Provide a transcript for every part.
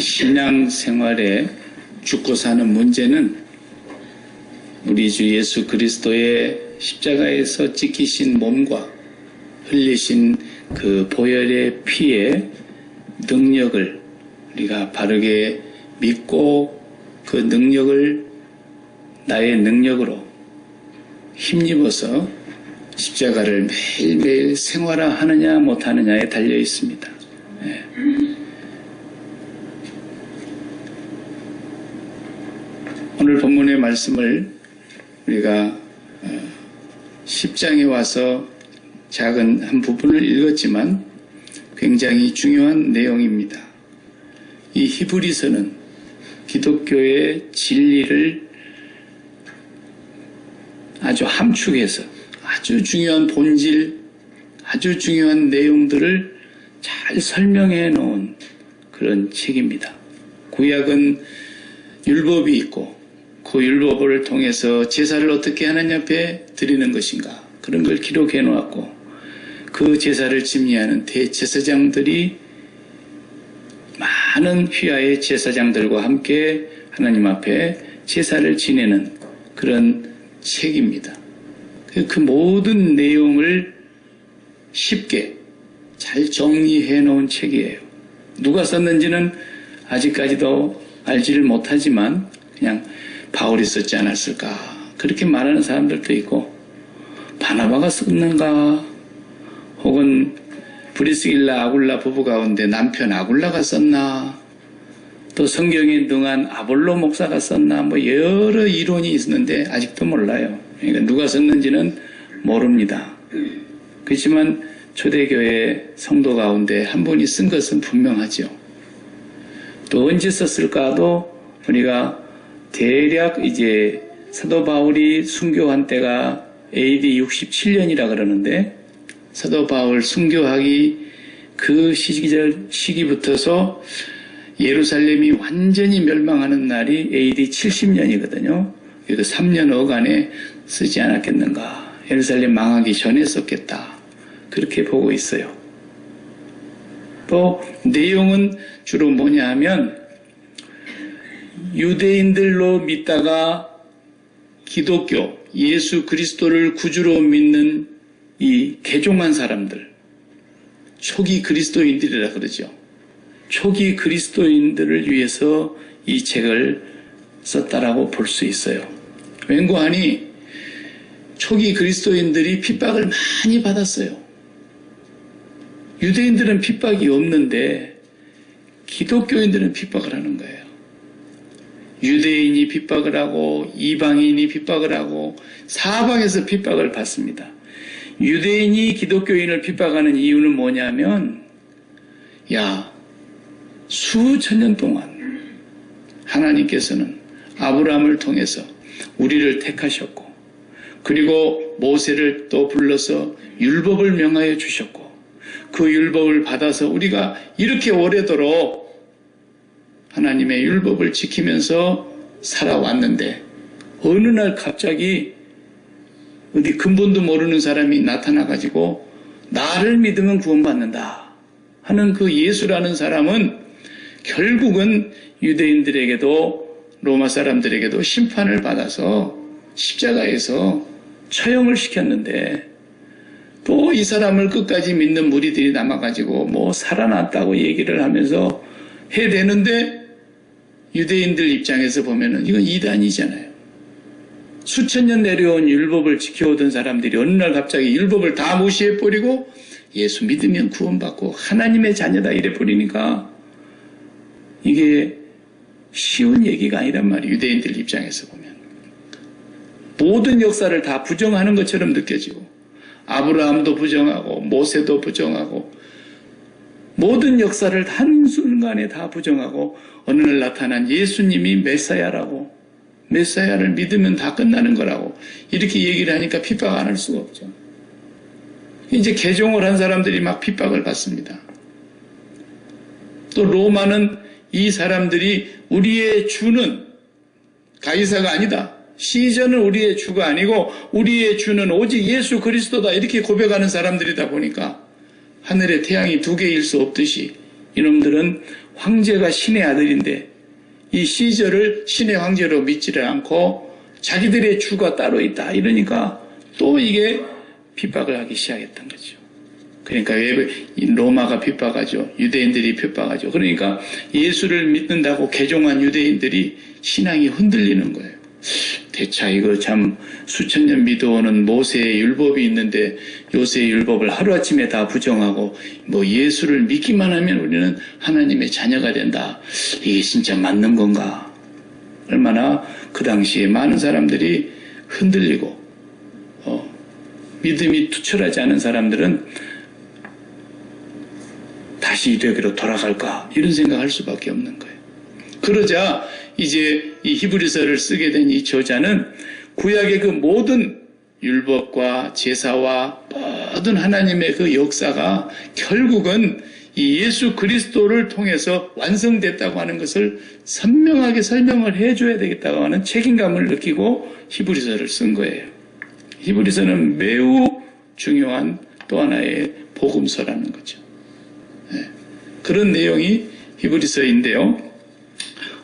신앙생활에 죽고 사는 문제는 우리 주 예수 그리스도의 십자가에서 찢기신 몸과 흘리신 그 보혈의 피의 능력을 우리가 바르게 믿고 그 능력을 나의 능력으로 힘입어서 십자가를 매일매일 생활화하느냐 못하느냐에 달려 있습니다. 네. 오늘 본문의 말씀을 우리가 10장에 와서 작은 한 부분을 읽었지만 굉장히 중요한 내용입니다. 이 히브리서는 기독교의 진리를 아주 함축해서 아주 중요한 본질, 아주 중요한 내용들을 잘 설명해 놓은 그런 책입니다. 구약은 율법이 있고 그 율법을 통해서 제사를 어떻게 하나님 앞에 드리는 것인가 그런 걸 기록해 놓았고 그 제사를 집리하는 대제사장들이 많은 휘하의 제사장들과 함께 하나님 앞에 제사를 지내는 그런 책입니다. 그 모든 내용을 쉽게 잘 정리해 놓은 책이에요. 누가 썼는지는 아직까지도 알지를 못하지만 그냥 바울이 썼지 않았을까 그렇게 말하는 사람들도 있고 바나바가 썼는가 혹은 브리스길라 아굴라 부부 가운데 남편 아굴라가 썼나 또 성경에 능한 아볼로 목사가 썼나 뭐 여러 이론이 있었는데 아직도 몰라요. 그러니까 누가 썼는지는 모릅니다. 그렇지만 초대교회 성도 가운데 한 분이 쓴 것은 분명하죠. 또 언제 썼을까도 우리가 대략 이제 사도 바울이 순교한 때가 AD 67년이라 그러는데 사도 바울 순교하기 그 시기부터서 예루살렘이 완전히 멸망하는 날이 AD 70년이거든요. 그래서 3년 어간에 쓰지 않았겠는가. 예루살렘 망하기 전에 썼겠다. 그렇게 보고 있어요. 또 내용은 주로 뭐냐 하면 유대인들로 믿다가 기독교, 예수 그리스도를 구주로 믿는 이 개종한 사람들, 초기 그리스도인들이라 그러죠. 초기 그리스도인들을 위해서 이 책을 썼다라고 볼 수 있어요. 왠고하니 초기 그리스도인들이 핍박을 많이 받았어요. 유대인들은 핍박이 없는데 기독교인들은 핍박을 하는 거예요. 유대인이 핍박을 하고 이방인이 핍박을 하고 사방에서 핍박을 받습니다. 유대인이 기독교인을 핍박하는 이유는 뭐냐면 수천 년 동안 하나님께서는 아브라함을 통해서 우리를 택하셨고 그리고 모세를 또 불러서 율법을 명하여 주셨고 그 율법을 받아서 우리가 이렇게 오래도록 하나님의 율법을 지키면서 살아왔는데 어느 날 갑자기 어디 근본도 모르는 사람이 나타나가지고 나를 믿으면 구원받는다 하는 그 예수라는 사람은 결국은 유대인들에게도 로마 사람들에게도 심판을 받아서 십자가에서 처형을 시켰는데 또 이 사람을 끝까지 믿는 무리들이 남아가지고 뭐 살아났다고 얘기를 하면서 해대는데 유대인들 입장에서 보면은 이건 이단이잖아요. 수천 년 내려온 율법을 지켜오던 사람들이 어느 날 갑자기 율법을 다 무시해버리고 예수 믿으면 구원받고 하나님의 자녀다 이래버리니까 이게 쉬운 얘기가 아니란 말이에요. 유대인들 입장에서 보면. 모든 역사를 다 부정하는 것처럼 느껴지고 아브라함도 부정하고 모세도 부정하고 모든 역사를 한순간에 다 부정하고 어느 날 나타난 예수님이 메사야라고 메사야를 믿으면 다 끝나는 거라고 이렇게 얘기를 하니까 핍박 안 할 수가 없죠. 이제 개종을 한 사람들이 막 핍박을 받습니다. 또 로마는 이 사람들이 우리의 주는 가이사가 아니다. 시저는 우리의 주가 아니고 우리의 주는 오직 예수 그리스도다 이렇게 고백하는 사람들이다 보니까 하늘의 태양이 두 개일 수 없듯이 이놈들은 황제가 신의 아들인데 이 시저를 신의 황제로 믿지를 않고 자기들의 주가 따로 있다 이러니까 또 이게 핍박을 하기 시작했던 거죠. 그러니까 로마가 핍박하죠. 유대인들이 핍박하죠. 그러니까 예수를 믿는다고 개종한 유대인들이 신앙이 흔들리는 거예요. 대차 이거 참 수천 년 믿어오는 모세의 율법이 있는데 요새의 율법을 하루아침에 다 부정하고 뭐 예수를 믿기만 하면 우리는 하나님의 자녀가 된다. 이게 진짜 맞는 건가? 얼마나 그 당시에 많은 사람들이 흔들리고 믿음이 투철하지 않은 사람들은 다시 이대로 돌아갈까 이런 생각할 수밖에 없는 거예요. 그러자 이제 이 히브리서를 쓰게 된 이 저자는 구약의 그 모든 율법과 제사와 모든 하나님의 그 역사가 결국은 이 예수 그리스도를 통해서 완성됐다고 하는 것을 선명하게 설명을 해줘야 되겠다고 하는 책임감을 느끼고 히브리서를 쓴 거예요. 히브리서는 매우 중요한 또 하나의 복음서라는 거죠. 네. 그런 내용이 히브리서인데요.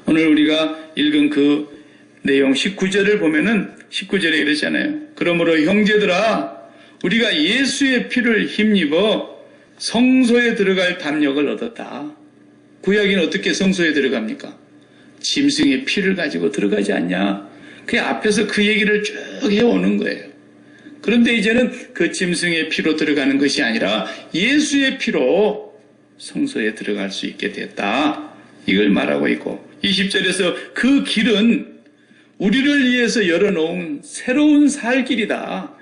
오늘 우리가 읽은 그 내용 19절을 보면은 19절에 이러잖아요. 그러므로 형제들아 우리가 예수의 피를 힘입어 성소에 들어갈 담력을 얻었다. 구약에는 어떻게 성소에 들어갑니까? 짐승의 피를 가지고 들어가지 않냐? 그 앞에서 그 얘기를 쭉 해오는 거예요. 그런데 이제는 그 짐승의 피로 들어가는 것이 아니라 예수의 피로 성소에 들어갈 수 있게 됐다. 이걸 말하고 있고 20절에서 그 길은 우리를 위해서 열어놓은 새로운 살 길이다.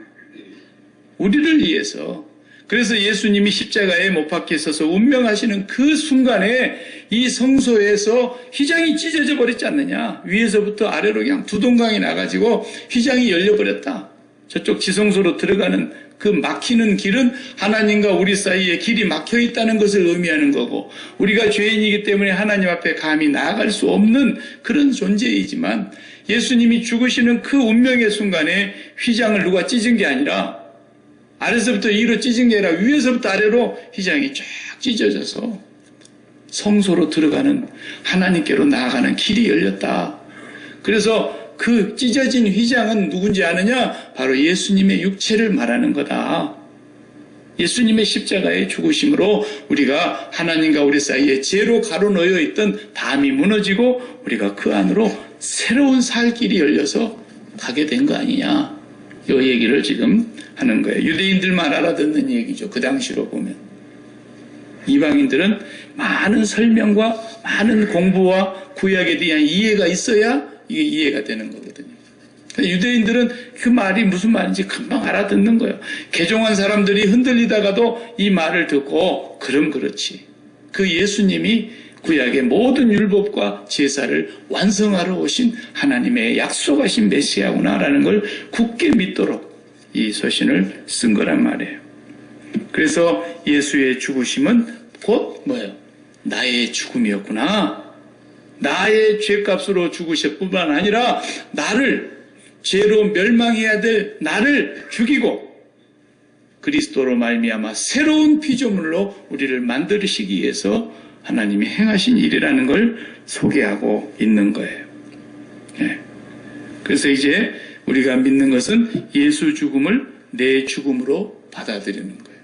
우리를 위해서. 그래서 예수님이 십자가에 못 박혀 있어서 운명하시는 그 순간에 이 성소에서 휘장이 찢어져 버렸지 않느냐. 위에서부터 아래로 그냥 두 동강이 나가지고 휘장이 열려버렸다. 저쪽 지성소로 들어가는 그 막히는 길은 하나님과 우리 사이에 길이 막혀 있다는 것을 의미하는 거고 우리가 죄인이기 때문에 하나님 앞에 감히 나아갈 수 없는 그런 존재이지만 예수님이 죽으시는 그 운명의 순간에 휘장을 누가 찢은 게 아니라 아래서부터 위로 찢은 게 아니라 위에서부터 아래로 휘장이 쫙 찢어져서 성소로 들어가는 하나님께로 나아가는 길이 열렸다. 그래서 그 찢어진 휘장은 누군지 아느냐? 바로 예수님의 육체를 말하는 거다. 예수님의 십자가의 죽으심으로 우리가 하나님과 우리 사이에 죄로 가로놓여 있던 담이 무너지고 우리가 그 안으로 새로운 살 길이 열려서 가게 된 거 아니냐. 이 얘기를 지금 하는 거예요. 유대인들만 알아듣는 얘기죠. 그 당시로 보면. 이방인들은 많은 설명과 많은 공부와 구약에 대한 이해가 있어야 이게 이해가 되는 거거든요. 유대인들은 그 말이 무슨 말인지 금방 알아듣는 거예요. 개종한 사람들이 흔들리다가도 이 말을 듣고 그럼 그렇지. 그 예수님이 구약의 모든 율법과 제사를 완성하러 오신 하나님의 약속하신 메시아구나라는 걸 굳게 믿도록 이 서신을 쓴 거란 말이에요. 그래서 예수의 죽으심은 곧 뭐예요? 나의 죽음이었구나. 나의 죄값으로 죽으실 뿐만 아니라 나를 죄로 멸망해야 될 나를 죽이고 그리스도로 말미암아 새로운 피조물로 우리를 만드시기 위해서 하나님이 행하신 일이라는 걸 소개하고 있는 거예요. 네. 그래서 이제 우리가 믿는 것은 예수 죽음을 내 죽음으로 받아들이는 거예요.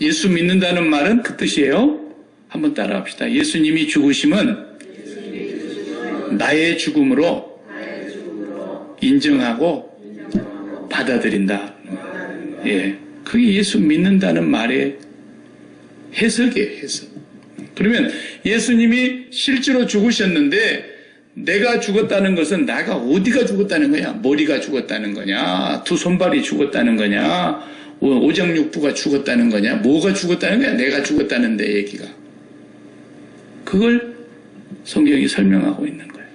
예수 믿는다는 말은 그 뜻이에요. 한번 따라합시다. 예수님이 죽으심은 나의 죽음으로 인정하고 받아들인다. 예, 그게 예수 믿는다는 말의 해석이에요. 해석. 그러면 예수님이 실제로 죽으셨는데 내가 죽었다는 것은 내가 어디가 죽었다는 거냐? 머리가 죽었다는 거냐? 두 손발이 죽었다는 거냐? 오장육부가 죽었다는 거냐? 뭐가 죽었다는 거냐? 내가 죽었다는 데 얘기가. 그걸 성경이 설명하고 있는 거예요.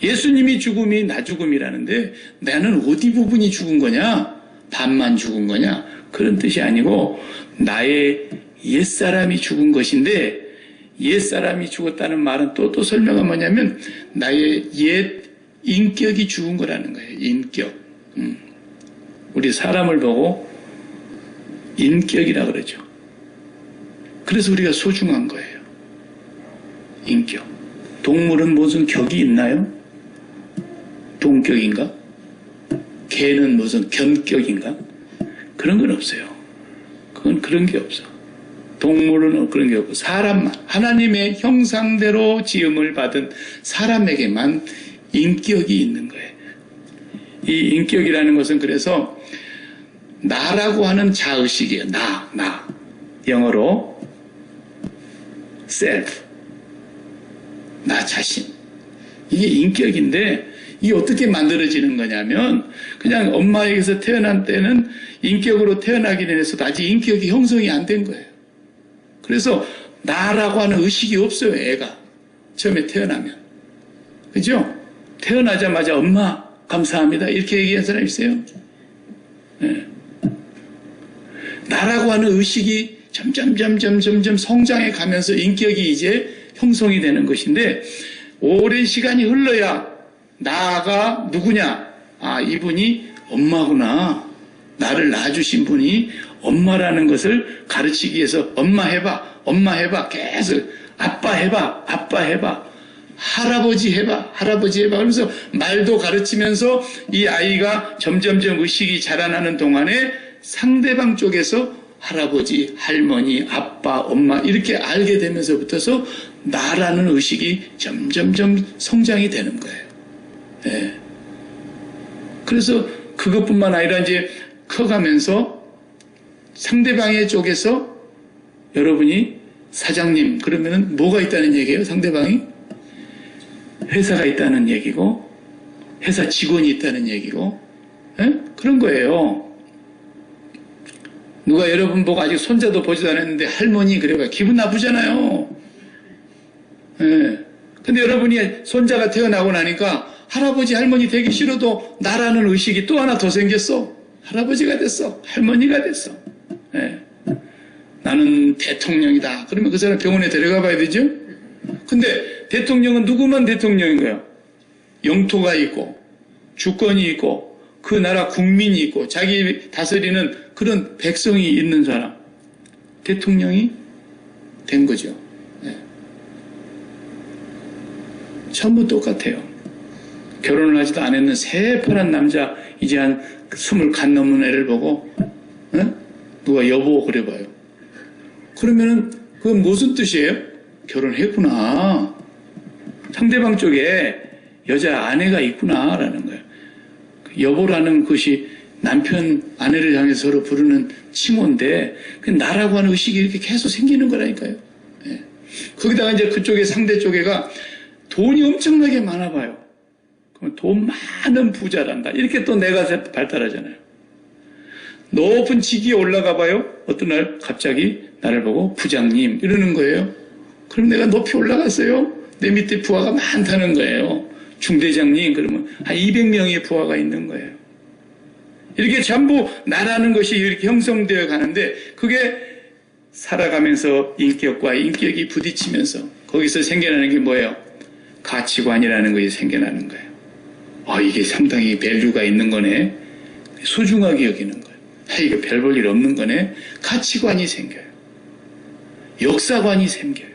예수님이 죽음이 나 죽음이라는데 나는 어디 부분이 죽은 거냐? 반만 죽은 거냐? 그런 뜻이 아니고 나의 옛사람이 죽은 것인데 옛사람이 죽었다는 말은 또 설명은 뭐냐면 나의 옛 인격이 죽은 거라는 거예요. 인격. 우리 사람을 보고 인격이라 그러죠. 그래서 우리가 소중한 거예요. 인격. 동물은 무슨 격이 있나요? 동격인가? 개는 무슨 견격인가? 그런 건 없어요. 그건 그런 게 없어. 동물은 그런 게 없고 사람만, 하나님의 형상대로 지음을 받은 사람에게만 인격이 있는 거예요. 이 인격이라는 것은 그래서 나라고 하는 자의식이에요. 나. 영어로 self. 나 자신. 이게 인격인데 이게 어떻게 만들어지는 거냐면 그냥 엄마에게서 태어난 때는 인격으로 태어나기는 해서도 아직 인격이 형성이 안 된 거예요. 그래서 나라고 하는 의식이 없어요. 애가 처음에 태어나면. 그죠? 태어나자마자 엄마 감사합니다 이렇게 얘기한 사람 있어요? 네. 나라고 하는 의식이 점점 성장해 가면서 인격이 이제 형성이 되는 것인데 오랜 시간이 흘러야 나가 누구냐? 아, 이분이 엄마구나. 나를 낳아주신 분이 엄마라는 것을 가르치기 위해서 엄마 해봐 계속 아빠 해봐 할아버지 해봐 그러면서 말도 가르치면서 이 아이가 점점점 의식이 자라나는 동안에 상대방 쪽에서 할아버지, 할머니, 아빠, 엄마 이렇게 알게 되면서부터서 나라는 의식이 점점점 성장이 되는 거예요. 네. 그래서 그것뿐만 아니라 이제 커가면서 상대방의 쪽에서 여러분이 사장님 그러면은 뭐가 있다는 얘기예요? 상대방이 회사가 있다는 얘기고 회사 직원이 있다는 얘기고 네? 그런 거예요. 누가 여러분 보고 아직 손자도 보지도 않았는데 할머니 그래봐요. 기분 나쁘잖아요. 네. 근데 여러분이 손자가 태어나고 나니까 할아버지 할머니 되기 싫어도 나라는 의식이 또 하나 더 생겼어. 할아버지가 됐어. 할머니가 됐어. 네. 나는 대통령이다. 그러면 그 사람 병원에 데려가 봐야 되죠? 근데 대통령은 누구만 대통령인 거예요? 영토가 있고 주권이 있고 그 나라 국민이 있고 자기 다스리는 그런 백성이 있는 사람. 대통령이 된 거죠. 네. 전부 똑같아요. 결혼을 하지도 않았는 새파란 남자 이제 한 20 간 넘은 애를 보고 누가 여보 그래봐요. 그러면은 그건 무슨 뜻이에요? 결혼했구나. 상대방 쪽에 여자 아내가 있구나라는 거예요. 여보라는 것이 남편 아내를 향해서 서로 부르는 칭호인데 그 나라고 하는 의식이 이렇게 계속 생기는 거라니까요. 네. 거기다가 이제 그쪽에 상대 쪽에가 돈이 엄청나게 많아 봐요. 그럼 돈 많은 부자란다. 이렇게 또 내가 발달하잖아요. 높은 직위에 올라가 봐요. 어떤 날 갑자기 나를 보고 부장님 이러는 거예요. 그럼 내가 높이 올라갔어요. 내 밑에 부하가 많다는 거예요. 중대장님 그러면 한 200명의 부하가 있는 거예요. 이렇게 전부 나라는 것이 이렇게 형성되어 가는데 그게 살아가면서 인격과 인격이 부딪히면서 거기서 생겨나는 게 뭐예요? 가치관이라는 것이 생겨나는 거예요. 이게 상당히 밸류가 있는 거네. 소중하게 여기는 거예요. 이거 별 볼 일 없는 거네. 가치관이 생겨요. 역사관이 생겨요.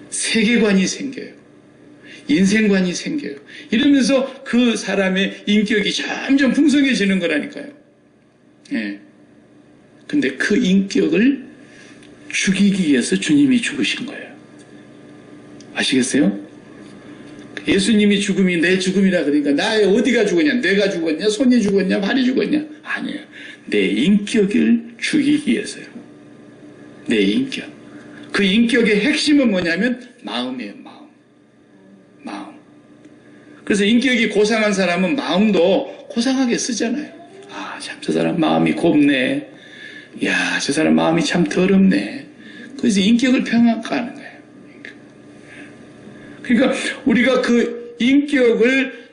세계관이 생겨요. 인생관이 생겨요. 이러면서 그 사람의 인격이 점점 풍성해지는 거라니까요. 예. 근데 그 인격을 죽이기 위해서 주님이 죽으신 거예요. 아시겠어요? 예수님이 죽음이 내 죽음이라 그러니까 나의 어디가 죽었냐? 뇌가 죽었냐? 손이 죽었냐? 발이 죽었냐? 아니에요. 내 인격을 죽이기 위해서요. 내 인격. 그 인격의 핵심은 뭐냐면 마음이에요. 마음. 그래서 인격이 고상한 사람은 마음도 고상하게 쓰잖아요. 참 저 사람 마음이 곱네. 야, 저 사람 마음이 참 더럽네. 그래서 인격을 평가하는 거예요. 그러니까 우리가 그 인격을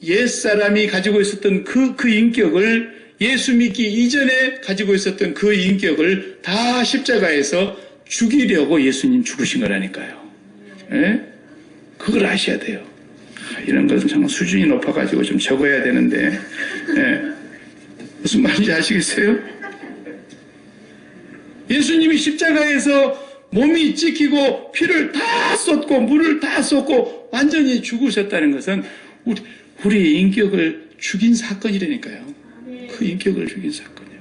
옛사람이 가지고 있었던 그 인격을 예수 믿기 이전에 가지고 있었던 그 인격을 다 십자가에서 죽이려고 예수님 죽으신 거라니까요. 예? 그걸 아셔야 돼요. 이런 것은 정말 수준이 높아가지고 좀 적어야 되는데 예. 무슨 말인지 아시겠어요? 예수님이 십자가에서 몸이 찢기고 피를 다 쏟고 물을 다 쏟고 완전히 죽으셨다는 것은 우리의 인격을 죽인 사건이라니까요. 그 인격을 죽인 사건이에요.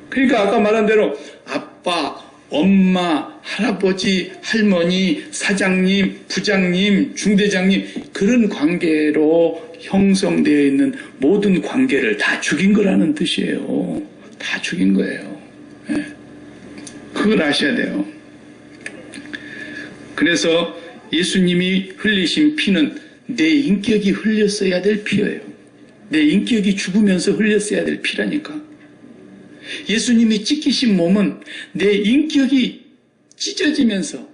그러니까 아까 말한 대로 아빠, 엄마, 할아버지, 할머니, 사장님, 부장님, 중대장님 그런 관계로 형성되어 있는 모든 관계를 다 죽인 거라는 뜻이에요. 다 죽인 거예요. 네. 그걸 아셔야 돼요. 그래서 예수님이 흘리신 피는 내 인격이 흘렸어야 될 피예요. 내 인격이 죽으면서 흘렸어야 될 피라니까. 예수님이 찢기신 몸은 내 인격이 찢어지면서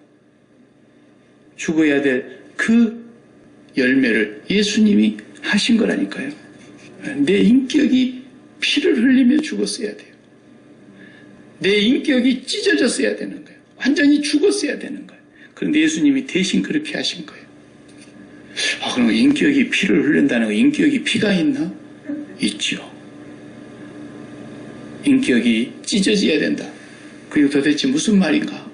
죽어야 될 그 열매를 예수님이 하신 거라니까요. 내 인격이 피를 흘리며 죽었어야 돼요. 내 인격이 찢어졌어야 되는 거예요. 완전히 죽었어야 되는 거예요. 그런데 예수님이 대신 그렇게 하신 거예요. 그럼 인격이 피를 흘린다는 거, 인격이 피가 있나? 있죠. 인격이 찢어져야 된다. 그게 도대체 무슨 말인가?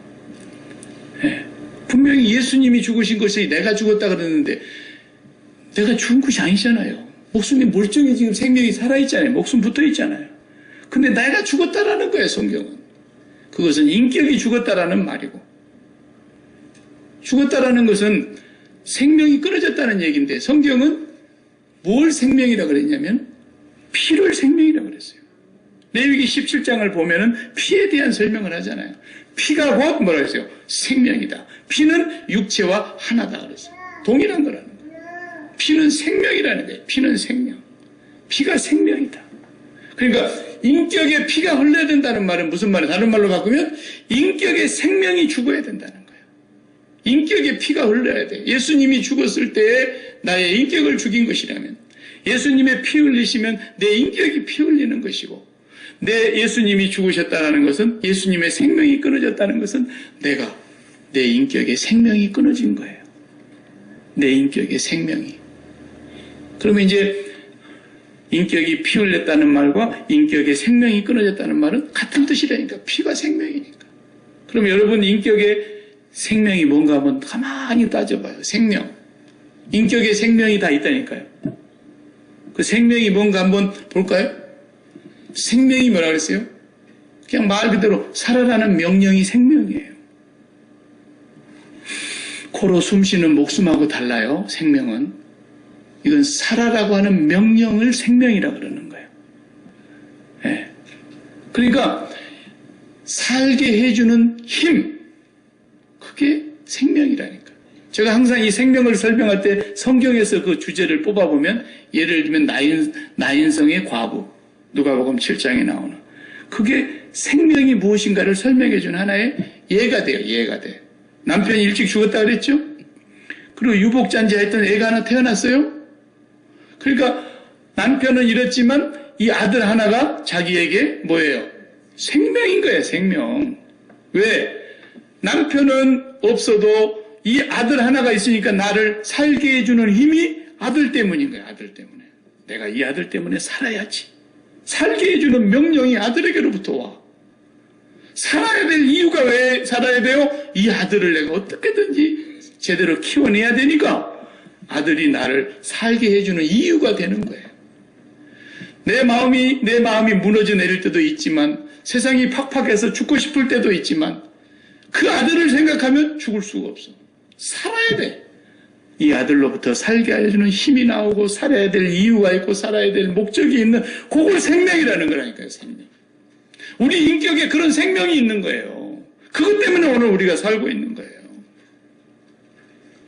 네. 분명히 예수님이 죽으신 것이 내가 죽었다 그러는데 내가 죽은 것이 아니잖아요. 목숨이 멀쩡히 지금 생명이 살아있잖아요. 목숨 붙어있잖아요. 근데 내가 죽었다라는 거예요, 성경은. 그것은 인격이 죽었다라는 말이고, 죽었다라는 것은 생명이 끊어졌다는 얘기인데 성경은 뭘 생명이라고 그랬냐면 피를 생명이라고 그랬어요. 레위기 17장을 보면은 피에 대한 설명을 하잖아요. 피가 곧 뭐라 했어요? 생명이다. 피는 육체와 하나다 그랬어요. 동일한 거라는 거예요. 피는 생명이라는 거예요. 피는 생명. 피가 생명이다. 그러니까 인격에 피가 흘러야 된다는 말은 무슨 말이에요? 다른 말로 바꾸면 인격의 생명이 죽어야 된다는 거예요. 인격에 피가 흘러야 돼요. 예수님이 죽었을 때에 나의 인격을 죽인 것이라면, 예수님의 피 흘리시면 내 인격이 피 흘리는 것이고, 내 예수님이 죽으셨다는 것은, 예수님의 생명이 끊어졌다는 것은 내 인격의 생명이 끊어진 거예요. 내 인격의 생명이. 그러면 이제 인격이 피 흘렸다는 말과 인격의 생명이 끊어졌다는 말은 같은 뜻이라니까. 피가 생명이니까. 그럼 여러분 인격의 생명이 뭔가 한번 가만히 따져봐요. 생명. 인격의 생명이 다 있다니까요. 그 생명이 뭔가 한번 볼까요? 생명이 뭐라 그랬어요? 그냥 말 그대로 살아라는 명령이 생명이에요. 코로 숨쉬는 목숨하고 달라요. 생명은. 이건 살아라고 하는 명령을 생명이라고 그러는 거예요. 네. 그러니까 살게 해주는 힘, 그게 생명이라니까. 제가 항상 이 생명을 설명할 때 성경에서 그 주제를 뽑아보면, 예를 들면 나인성의 과부, 누가복음 7장에 나오는, 그게 생명이 무엇인가를 설명해 준 하나의 예가 돼요. 예가 돼. 남편이 일찍 죽었다 그랬죠? 그리고 유복잔지 했던 애가 하나 태어났어요. 그러니까 남편은 이랬지만 이 아들 하나가 자기에게 뭐예요? 생명인 거예요. 생명. 왜? 남편은 없어도 이 아들 하나가 있으니까 나를 살게 해주는 힘이 아들 때문인 거예요. 아들 때문에. 내가 이 아들 때문에 살아야지. 살게 해주는 명령이 아들에게로부터 와. 살아야 될 이유가 왜 살아야 돼요? 이 아들을 내가 어떻게든지 제대로 키워내야 되니까 아들이 나를 살게 해주는 이유가 되는 거예요. 내 마음이 무너져 내릴 때도 있지만, 세상이 팍팍해서 죽고 싶을 때도 있지만, 그 아들을 생각하면 죽을 수가 없어. 살아야 돼. 이 아들로부터 살게 해주는 힘이 나오고, 살아야 될 이유가 있고, 살아야 될 목적이 있는, 그걸 생명이라는 거라니까요. 생명. 우리 인격에 그런 생명이 있는 거예요. 그것 때문에 오늘 우리가 살고 있는 거예요.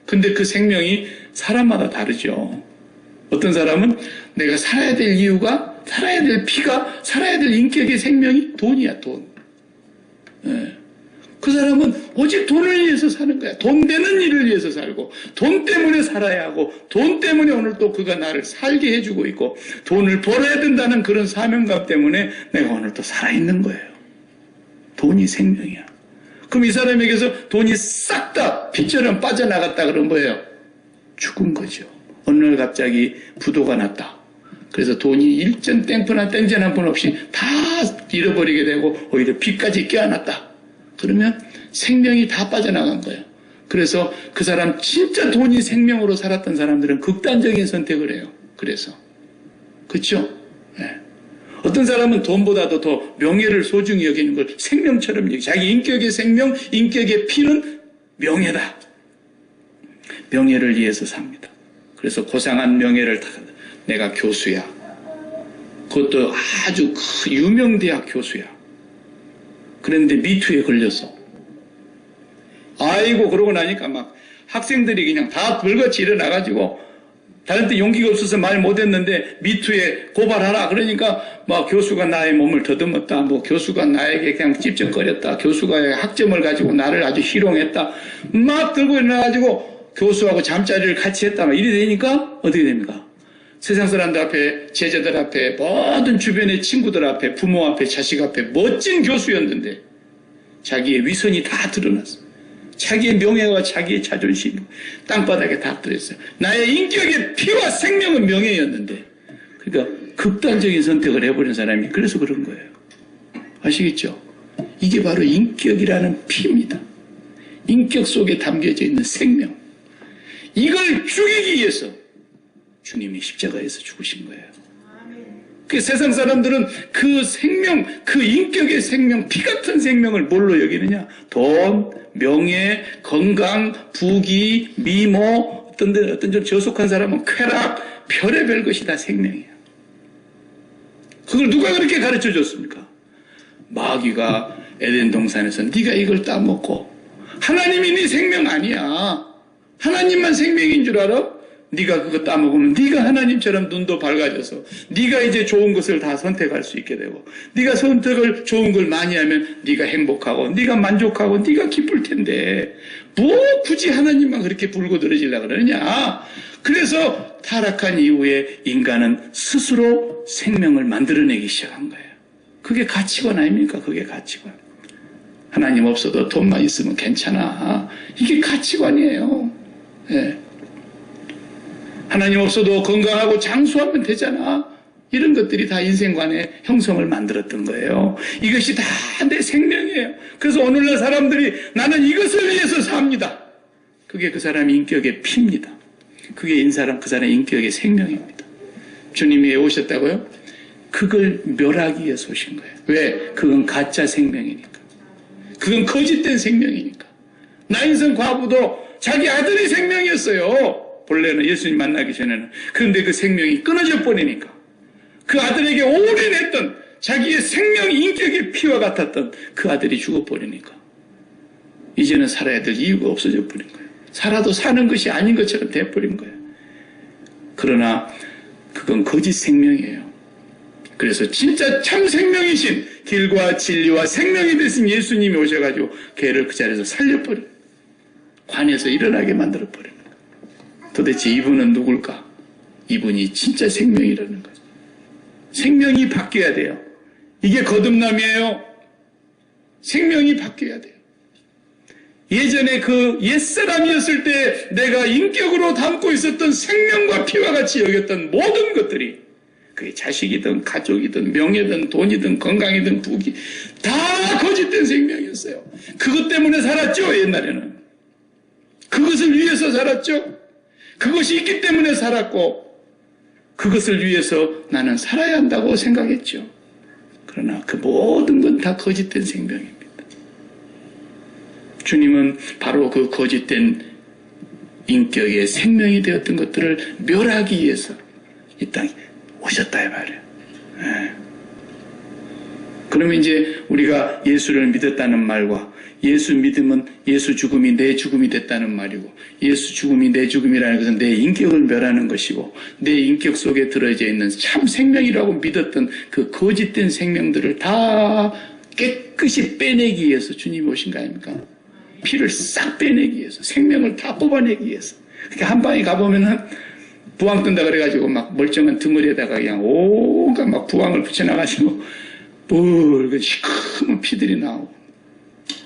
근데 그 생명이 사람마다 다르죠. 어떤 사람은 내가 살아야 될 이유가, 살아야 될 피가, 살아야 될 인격의 생명이 돈이야, 돈. 네. 그 사람은 오직 돈을 위해서 사는 거야. 돈 되는 일을 위해서 살고, 돈 때문에 살아야 하고, 돈 때문에 오늘 또 그가 나를 살게 해주고 있고, 돈을 벌어야 된다는 그런 사명감 때문에 내가 오늘 또 살아있는 거예요. 돈이 생명이야. 그럼 이 사람에게서 돈이 싹 다 피처럼 빠져나갔다 그러면 뭐예요? 죽은 거죠. 어느 날 갑자기 부도가 났다. 그래서 돈이 일전 땡전 한 푼 없이 다 잃어버리게 되고 오히려 빚까지 껴안았다. 그러면 생명이 다 빠져나간 거예요. 그래서 그 사람 진짜 돈이 생명으로 살았던 사람들은 극단적인 선택을 해요. 그래서 그렇죠? 네. 어떤 사람은 돈보다도 더 명예를 소중히 여기는 걸 생명처럼 여기 자기 인격의 생명, 인격의 피는 명예다. 명예를 위해서 삽니다. 그래서 고상한 명예를 내가 교수야. 그것도 아주 유명 대학 교수야. 그런데 미투에 걸려서 아이고 그러고 나니까 막 학생들이 그냥 다 불같이 일어나가지고 다른 때 용기가 없어서 말 못했는데 미투에 고발하라 그러니까 막 교수가 나의 몸을 더듬었다, 뭐 교수가 나에게 그냥 찝쩍거렸다, 교수가 학점을 가지고 나를 아주 희롱했다, 막 들고 일어나가지고 교수하고 잠자리를 같이 했다, 막 이래 되니까 어떻게 됩니까? 세상 사람들 앞에, 제자들 앞에, 모든 주변의 친구들 앞에, 부모 앞에, 자식 앞에 멋진 교수였는데 자기의 위선이 다 드러났어. 자기의 명예와 자기의 자존심 땅바닥에 다 떨어졌어요. 나의 인격의 피와 생명은 명예였는데, 그러니까 극단적인 선택을 해버린 사람이 그래서 그런 거예요. 아시겠죠? 이게 바로 인격이라는 피입니다. 인격 속에 담겨져 있는 생명. 이걸 죽이기 위해서 주님이 십자가에서 죽으신 거예요. 그 세상 사람들은 그 생명, 그 인격의 생명, 피 같은 생명을 뭘로 여기느냐? 돈, 명예, 건강, 부귀, 미모, 어떤 좀 저속한 사람은 쾌락, 별의별 것이 다 생명이에요. 그걸 누가 그렇게 가르쳐 줬습니까? 마귀가 에덴 동산에서 네가 이걸 따먹고 하나님이 네 생명 아니야. 하나님만 생명인 줄 알아? 네가 그거 따먹으면 네가 하나님처럼 눈도 밝아져서 네가 이제 좋은 것을 다 선택할 수 있게 되고, 네가 선택을 좋은 걸 많이 하면 네가 행복하고 네가 만족하고 네가 기쁠 텐데 뭐 굳이 하나님만 그렇게 불고들어지려고 그러느냐. 그래서 타락한 이후에 인간은 스스로 생명을 만들어내기 시작한 거예요. 그게 가치관 아닙니까? 그게 가치관. 하나님 없어도 돈만 있으면 괜찮아. 이게 가치관이에요. 예. 하나님 없어도 건강하고 장수하면 되잖아. 이런 것들이 다 인생관의 형성을 만들었던 거예요. 이것이 다 내 생명이에요. 그래서 오늘날 사람들이 나는 이것을 위해서 삽니다. 그게 그 사람의 인격의 피입니다. 그게 그 사람의 인격의 생명입니다. 주님이 왜 오셨다고요? 그걸 멸하기 위해서 오신 거예요. 왜? 그건 가짜 생명이니까. 그건 거짓된 생명이니까. 나인성 과부도 자기 아들의 생명이었어요. 본래는 예수님 만나기 전에는. 그런데 그 생명이 끊어져 버리니까, 그 아들에게 올인했던 자기의 생명, 인격의 피와 같았던 그 아들이 죽어버리니까 이제는 살아야 될 이유가 없어져 버린 거예요. 살아도 사는 것이 아닌 것처럼 돼버린 거예요. 그러나 그건 거짓 생명이에요. 그래서 진짜 참 생명이신 길과 진리와 생명이 되신 예수님이 오셔가지고 걔를 그 자리에서 살려버려요. 관에서 일어나게 만들어버려요. 도대체 이분은 누굴까? 이분이 진짜 생명이라는 거죠. 생명이 바뀌어야 돼요. 이게 거듭남이에요. 생명이 바뀌어야 돼요. 예전에 그 옛사람이었을 때 내가 인격으로 담고 있었던 생명과 피와 같이 여겼던 모든 것들이, 그게 자식이든 가족이든 명예든 돈이든 건강이든 부귀, 다 거짓된 생명이었어요. 그것 때문에 살았죠. 옛날에는 그것을 위해서 살았죠. 그것이 있기 때문에 살았고 그것을 위해서 나는 살아야 한다고 생각했죠. 그러나 그 모든 건 다 거짓된 생명입니다. 주님은 바로 그 거짓된 인격의 생명이 되었던 것들을 멸하기 위해서 이 땅에 오셨다 이 말이에요. 네. 그러면 이제 우리가 예수를 믿었다는 말과 예수 믿으면 예수 죽음이 내 죽음이 됐다는 말이고, 예수 죽음이 내 죽음이라는 것은 내 인격을 멸하는 것이고, 내 인격 속에 들어져 있는 참 생명이라고 믿었던 그 거짓된 생명들을 다 깨끗이 빼내기 위해서 주님이 오신 거 아닙니까? 피를 싹 빼내기 위해서, 생명을 다 뽑아내기 위해서. 그러니까 한 방에 가보면은 부항 뜬다 그래가지고 막 멀쩡한 덩어리에다가 그냥 온갖 막 부항을 붙여놔가지고 붉은 시커먼 피들이 나오고,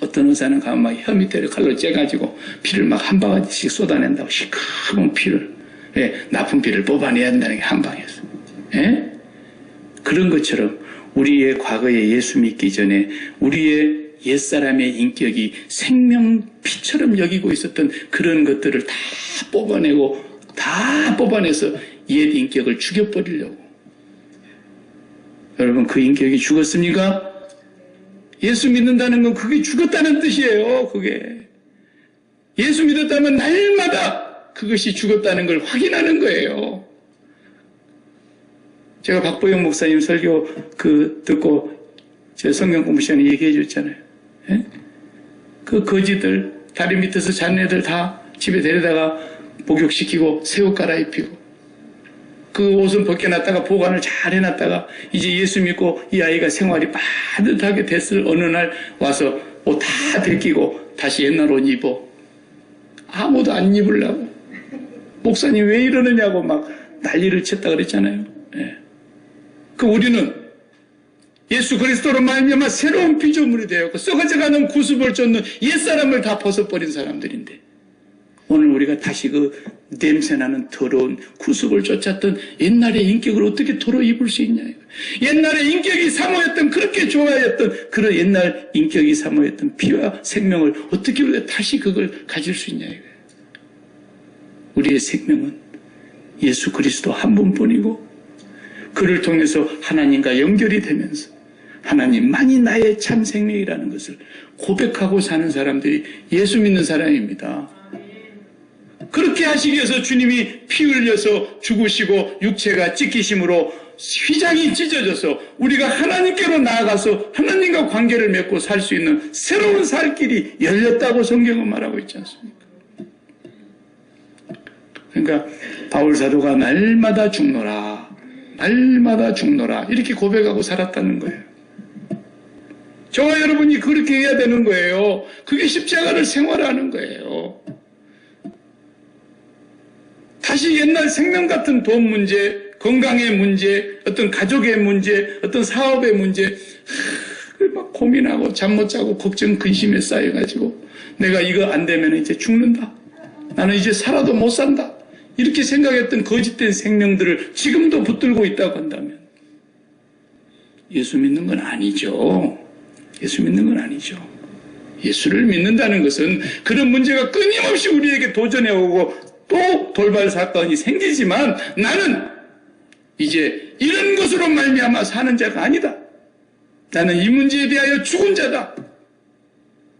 어떤 의사는 가면 막 혀 밑에를 칼로 째가지고 피를 막 한 바가지씩 쏟아낸다고, 시커먼 피를, 예, 나쁜 피를 뽑아내야 한다는 게 한 방에서. 예? 그런 것처럼 우리의 과거에 예수 믿기 전에 우리의 옛사람의 인격이 생명피처럼 여기고 있었던 그런 것들을 다 뽑아내서 옛 인격을 죽여버리려고. 여러분, 그 인격이 죽었습니까? 예수 믿는다는 건 그게 죽었다는 뜻이에요. 그게. 예수 믿었다면 날마다 그것이 죽었다는 걸 확인하는 거예요. 제가 박보영 목사님 설교 듣고 제 성경 공부 시간에 얘기해 줬잖아요. 예? 그 거지들, 다리 밑에서 자는 애들 다 집에 데려다가 목욕시키고 새 옷 갈아입히고 그 옷은 벗겨놨다가 보관을 잘 해놨다가 이제 예수 믿고 이 아이가 생활이 빠듯하게 됐을 어느 날 와서 옷 다 벗기고 다시 옛날 옷 입어. 아무도 안 입으려고. 목사님 왜 이러느냐고 막 난리를 쳤다 그랬잖아요. 예. 그 우리는 예수 그리스도로 말미암아 새로운 피조물이 되었고 썩어져가는 구습을 쫓는 옛사람을 다 벗어버린 사람들인데 오늘 우리가 다시 그 냄새나는 더러운 구습을 쫓았던 옛날의 인격을 어떻게 도로 입을 수 있냐. 옛날의 인격이 사모했던 그렇게 좋아했던 그런 옛날 인격이 사모했던 피와 생명을 어떻게 우리가 다시 그걸 가질 수 있냐. 우리의 생명은 예수 그리스도 한 분뿐이고 그를 통해서 하나님과 연결이 되면서 하나님만이 나의 참 생명이라는 것을 고백하고 사는 사람들이 예수 믿는 사람입니다. 그렇게 하시기 위해서 주님이 피 흘려서 죽으시고 육체가 찢기심으로 휘장이 찢어져서 우리가 하나님께로 나아가서 하나님과 관계를 맺고 살 수 있는 새로운 살 길이 열렸다고 성경은 말하고 있지 않습니까? 그러니까 바울 사도가 날마다 죽노라 이렇게 고백하고 살았다는 거예요. 저와 여러분이 그렇게 해야 되는 거예요. 그게 십자가를 생활하는 거예요. 다시 옛날 생명 같은 돈 문제, 건강의 문제, 어떤 가족의 문제, 어떤 사업의 문제 막 고민하고 잠 못 자고 걱정 근심에 쌓여가지고 내가 이거 안 되면 이제 죽는다. 나는 이제 살아도 못 산다. 이렇게 생각했던 거짓된 생명들을 지금도 붙들고 있다고 한다면 예수 믿는 건 아니죠. 예수 믿는 건 아니죠. 예수를 믿는다는 것은 그런 문제가 끊임없이 우리에게 도전해오고 또 돌발 사건이 생기지만 나는 이제 이런 것으로 말미암아 사는 자가 아니다. 나는 이 문제에 대하여 죽은 자다.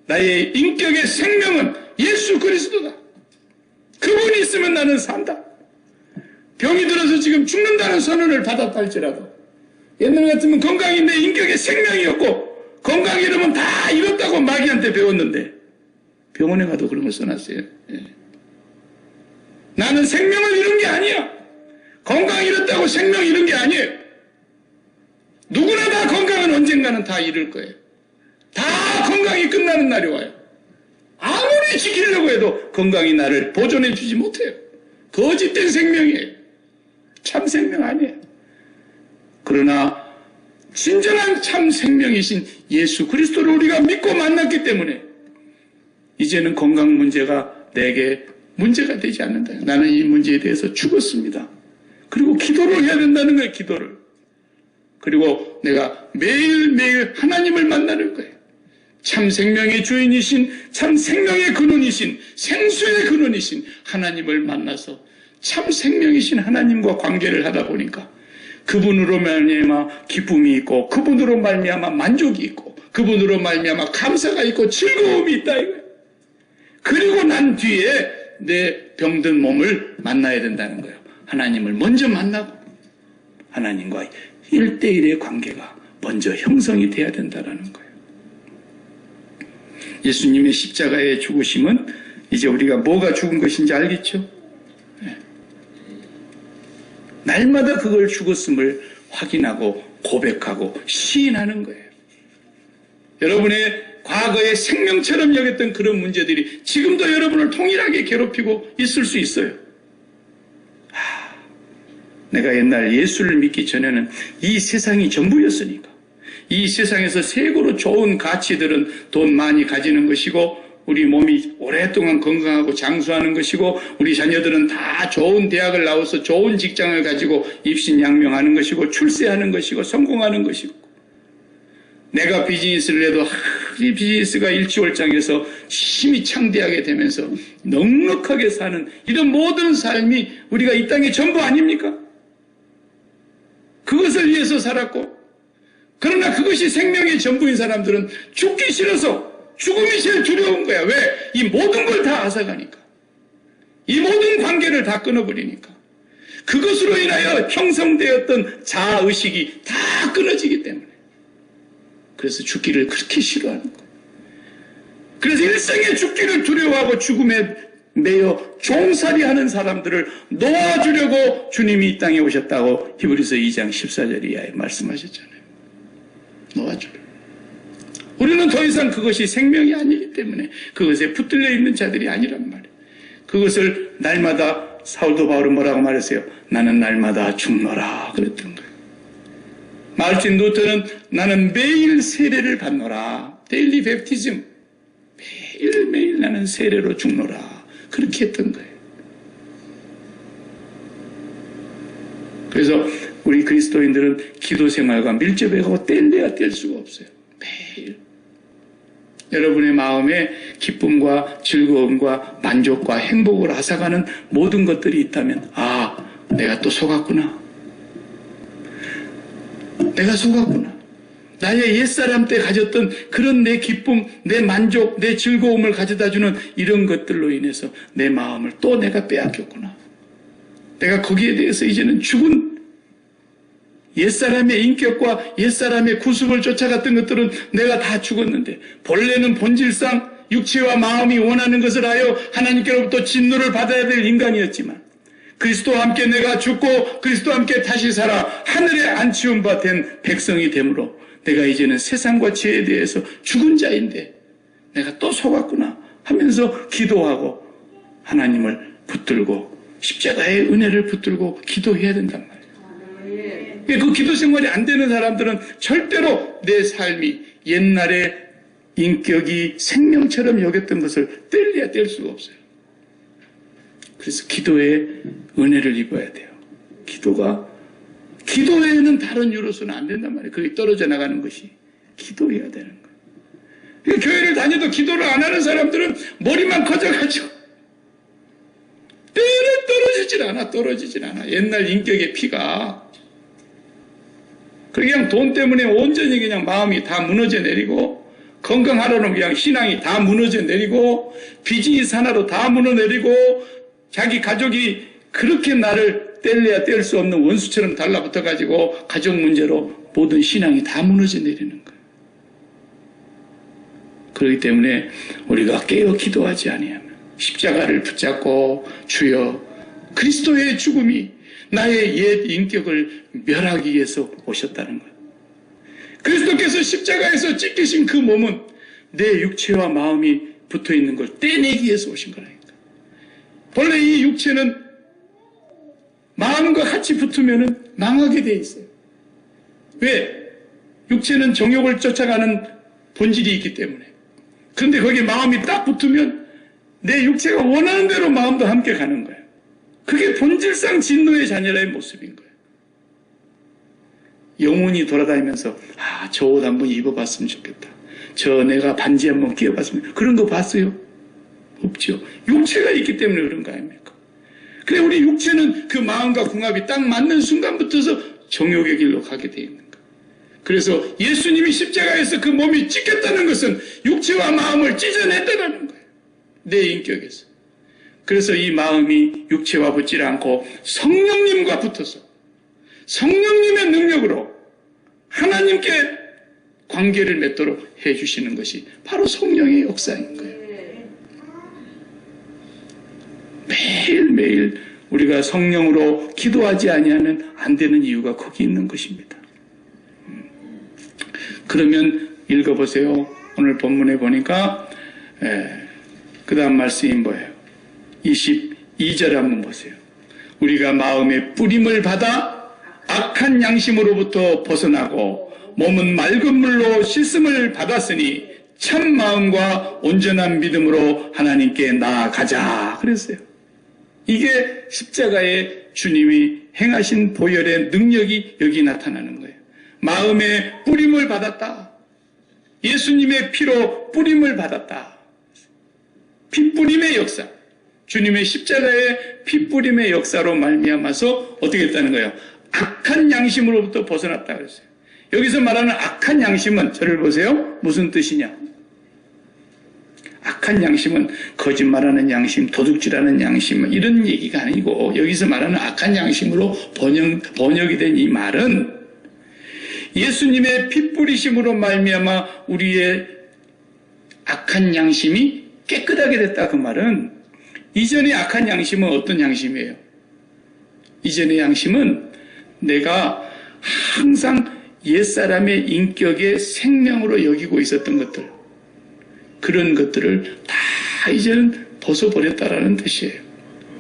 나의 인격의 생명은 예수 그리스도다. 그분이 있으면 나는 산다. 병이 들어서 지금 죽는다는 선언을 받았다 할지라도 옛날 같으면 건강이 내 인격의 생명이었고 건강이 이러면 다 이렇다고 마귀한테 배웠는데 병원에 가도 그런 걸 써놨어요. 예. 나는 생명을 잃은 게 아니야. 건강이 이렇다고 생명이 잃은 게 아니에요. 누구나 다 건강은 언젠가는 다 잃을 거예요. 다 건강이 끝나는 날이 와요. 아무리 지키려고 해도 건강이 나를 보존해 주지 못해요. 거짓된 생명이에요. 참 생명 아니에요. 그러나 진정한 참 생명이신 예수 그리스도를 우리가 믿고 만났기 때문에 이제는 건강 문제가 내게 문제가 되지 않는다. 나는 이 문제에 대해서 죽었습니다. 그리고 기도를 해야 된다는 거예요. 기도를. 그리고 내가 매일매일 하나님을 만나는 거예요. 참 생명의 주인이신 참 생명의 근원이신 생수의 근원이신 하나님을 만나서 참 생명이신 하나님과 관계를 하다 보니까 그분으로 말미암아 기쁨이 있고 그분으로 말미암아 만족이 있고 그분으로 말미암아 감사가 있고 즐거움이 있다 이거예요. 그리고 난 뒤에 내 병든 몸을 만나야 된다는 거예요. 하나님을 먼저 만나고 하나님과 1대1의 관계가 먼저 형성이 돼야 된다는 거예요. 예수님의 십자가의 죽으심은 이제 우리가 뭐가 죽은 것인지 알겠죠? 네. 날마다 그걸 죽었음을 확인하고 고백하고 시인하는 거예요. 여러분의 과거의 생명처럼 여겼던 그런 문제들이 지금도 여러분을 통일하게 괴롭히고 있을 수 있어요. 내가 옛날 예수를 믿기 전에는 이 세상이 전부였으니까 이 세상에서 최고로 좋은 가치들은 돈 많이 가지는 것이고 우리 몸이 오랫동안 건강하고 장수하는 것이고 우리 자녀들은 다 좋은 대학을 나와서 좋은 직장을 가지고 입신양명하는 것이고 출세하는 것이고 성공하는 것이고 내가 비즈니스를 해도 비즈니스가 일취월장해서 힘이 창대하게 되면서 넉넉하게 사는 이런 모든 삶이 우리가 이 땅의 전부 아닙니까? 그것을 위해서 살았고, 그러나 그것이 생명의 전부인 사람들은 죽기 싫어서 죽음이 제일 두려운 거야. 왜? 이 모든 걸 다 앗아가니까. 이 모든 관계를 다 끊어버리니까. 그것으로 인하여 형성되었던 자아의식이 다 끊어지기 때문에. 그래서 죽기를 그렇게 싫어하는 거예요. 그래서 일생에 죽기를 두려워하고 죽음에 매여 종살이하는 사람들을 놓아주려고 주님이 이 땅에 오셨다고 히브리서 2장 14절 이하에 말씀하셨잖아요. 놓아주려고. 우리는 더 이상 그것이 생명이 아니기 때문에 그것에 붙들려 있는 자들이 아니란 말이에요. 그것을 날마다 사울도 바울은 뭐라고 말했어요? 나는 날마다 죽노라 그랬던 거예요. 마르틴 루터는 나는 매일 세례를 받노라. 데일리 베프티즘. 매일매일 나는 세례로 죽노라. 그렇게 했던 거예요. 그래서 우리 그리스도인들은 기도 생활과 밀접해가고 뗄래야 뗄 수가 없어요. 매일. 여러분의 마음에 기쁨과 즐거움과 만족과 행복을 앗아가는 모든 것들이 있다면, 아, 내가 또 속았구나. 내가 속았구나. 나의 옛사람 때 가졌던 그런 내 기쁨, 내 만족, 내 즐거움을 가져다주는 이런 것들로 인해서 내 마음을 또 내가 빼앗겼구나. 내가 거기에 대해서 이제는 죽은 옛사람의 인격과 옛사람의 구습을 쫓아갔던 것들은 내가 다 죽었는데, 본래는 본질상 육체와 마음이 원하는 것을 하여 하나님께로부터 진노를 받아야 될 인간이었지만, 그리스도와 함께 내가 죽고 그리스도와 함께 다시 살아 하늘에 안치운 바 된 백성이 되므로 내가 이제는 세상과 죄에 대해서 죽은 자인데 내가 또 속았구나 하면서 기도하고 하나님을 붙들고 십자가의 은혜를 붙들고 기도해야 된단 말이에요. 그 기도 생활이 안 되는 사람들은 절대로 내 삶이 옛날에 인격이 생명처럼 여겼던 것을 뗄래야 뗄 수가 없어요. 그래서 기도에 은혜를 입어야 돼요. 기도에는 다른 유로서는 안 된단 말이에요. 그게 떨어져 나가는 것이. 기도해야 되는 거예요. 그러니까 교회를 다녀도 기도를 안 하는 사람들은 머리만 커져가지고 때는 떨어지질 않아. 옛날 인격의 피가. 그냥 돈 때문에 온전히 그냥 마음이 다 무너져 내리고, 건강하려는 그냥 신앙이 다 무너져 내리고, 비즈니스 하나로 다 무너져 내리고, 자기 가족이 그렇게 나를 뗄래야 뗄 수 없는 원수처럼 달라붙어가지고 가족 문제로 모든 신앙이 다 무너져 내리는 거예요. 그렇기 때문에 우리가 깨어 기도하지 아니하면 십자가를 붙잡고 주여 그리스도의 죽음이 나의 옛 인격을 멸하기 위해서 오셨다는 거예요. 그리스도께서 십자가에서 찢기신 그 몸은 내 육체와 마음이 붙어있는 걸 떼내기 위해서 오신 거라니까. 본래 이 육체는 마음과 같이 붙으면 망하게 돼 있어요. 왜? 육체는 정욕을 쫓아가는 본질이 있기 때문에. 그런데 거기에 마음이 딱 붙으면 내 육체가 원하는 대로 마음도 함께 가는 거예요. 그게 본질상 진노의 자녀라의 모습인 거예요. 영혼이 돌아다니면서 저 옷 한번 입어봤으면 좋겠다. 내가 반지 한번 끼워봤으면, 그런 거 봤어요? 없죠. 육체가 있기 때문에 그런 거 아닙니까? 그래, 우리 육체는 그 마음과 궁합이 딱 맞는 순간부터서 정욕의 길로 가게 돼 있는 거예요. 그래서 예수님이 십자가에서 그 몸이 찢겼다는 것은 육체와 마음을 찢어냈다는 거예요. 내 인격에서. 그래서 이 마음이 육체와 붙지 않고 성령님과 붙어서 성령님의 능력으로 하나님께 관계를 맺도록 해주시는 것이 바로 성령의 역사인 거예요. 매일매일 우리가 성령으로 기도하지 아니하면 안 되는 이유가 거기 있는 것입니다. 그러면 읽어보세요. 오늘 본문에 보니까 그 다음 말씀이 뭐예요? 22절 한번 보세요. 우리가 마음의 뿌림을 받아 악한 양심으로부터 벗어나고 몸은 맑은 물로 씻음을 받았으니 참 마음과 온전한 믿음으로 하나님께 나아가자 그랬어요. 이게 십자가의 주님이 행하신 보혈의 능력이 여기 나타나는 거예요. 마음의 뿌림을 받았다. 예수님의 피로 뿌림을 받았다. 피뿌림의 역사. 주님의 십자가의 피뿌림의 역사로 말미암아서 어떻게 했다는 거예요? 악한 양심으로부터 벗어났다 그랬어요. 여기서 말하는 악한 양심은 저를 보세요. 무슨 뜻이냐? 악한 양심은 거짓말하는 양심, 도둑질하는 양심 이런 얘기가 아니고 여기서 말하는 악한 양심으로 번역이 된 이 말은 예수님의 피 뿌리심으로 말미암아 우리의 악한 양심이 깨끗하게 됐다. 그 말은 이전의 악한 양심은 어떤 양심이에요? 이전의 양심은 내가 항상 옛사람의 인격의 생명으로 여기고 있었던 것들, 그런 것들을 다 이제는 벗어버렸다라는 뜻이에요.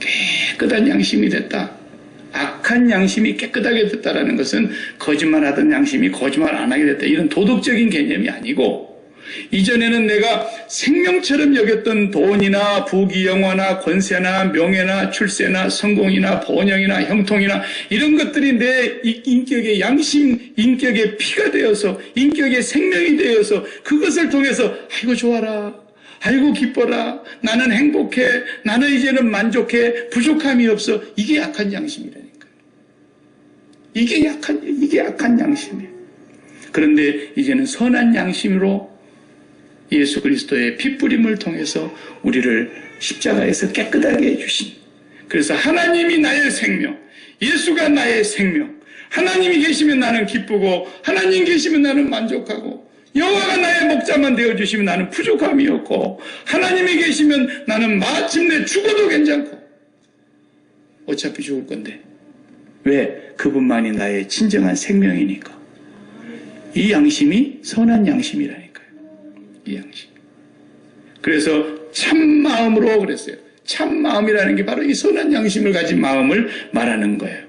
깨끗한 양심이 됐다. 악한 양심이 깨끗하게 됐다라는 것은 거짓말하던 양심이 거짓말 안 하게 됐다. 이런 도덕적인 개념이 아니고 이전에는 내가 생명처럼 여겼던 돈이나 부귀 영화나 권세나 명예나 출세나 성공이나 번영이나 형통이나 이런 것들이 내 인격의 양심, 인격의 피가 되어서 인격의 생명이 되어서 그것을 통해서 아이고 좋아라, 아이고 기뻐라, 나는 행복해, 나는 이제는 만족해, 부족함이 없어. 이게 약한 양심이라니까요. 이게 약한 양심이에요. 그런데 이제는 선한 양심으로 예수 그리스도의 피뿌림을 통해서 우리를 십자가에서 깨끗하게 해주신, 그래서 하나님이 나의 생명, 예수가 나의 생명, 하나님이 계시면 나는 기쁘고 하나님 계시면 나는 만족하고 여호와가 나의 목자만 되어주시면 나는 부족함이 없고 하나님이 계시면 나는 마침내 죽어도 괜찮고 어차피 죽을 건데 왜? 그분만이 나의 진정한 생명이니까. 이 양심이 선한 양심이라니까요. 이 양심. 그래서 참마음으로 그랬어요. 참마음이라는 게 바로 이 선한 양심을 가진 마음을 말하는 거예요.